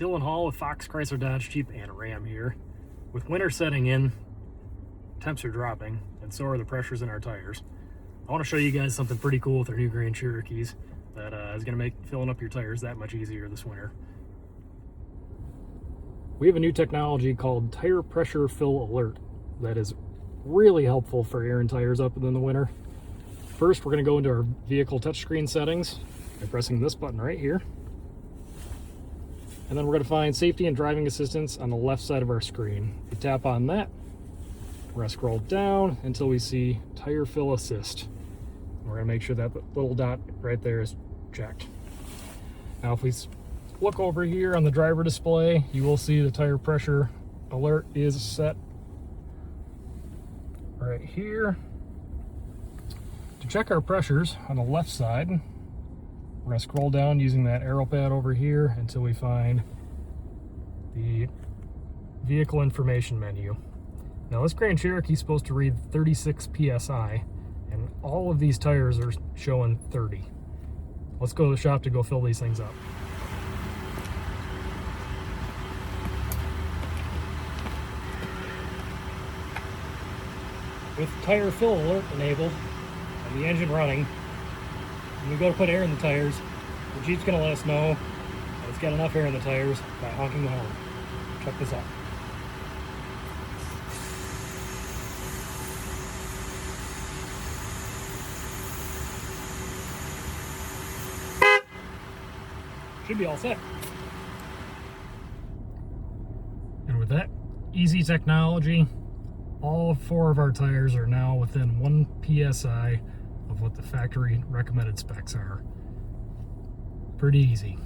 Dylan Hall with Fox Chrysler Dodge Jeep and Ram here. With winter setting in, temps are dropping, and so are the pressures in our tires. I want to show you guys something pretty cool with our new Grand Cherokees that is going to make filling up your tires that much easier this winter. We have a new technology called Tire Pressure Fill Alert that is really helpful for air and tires up in the winter. First, we're going to go into our vehicle touchscreen settings by pressing this button right here. And then we're going to find safety and driving assistance on the left side of our screen. We tap on that. We're going to scroll down until we see Tire Fill Assist. We're going to make sure that little dot right there is checked. Now if we look over here on the driver display, you will see the tire pressure alert is set right here. To check our pressures on the left side, we're going to scroll down using that arrow pad over here until we find the vehicle information menu. Now this Grand Cherokee is supposed to read 36 PSI, and all of these tires are showing 30. Let's go to the shop to go fill these things up. With Tire Fill Alert enabled and the engine running, when we go to put air in the tires, the Jeep's going to let us know that it's got enough air in the tires by honking the horn. Check this out. Should be all set. And with that easy technology, all 4 of our tires are now within 1 PSI of what the factory recommended specs are. Pretty easy.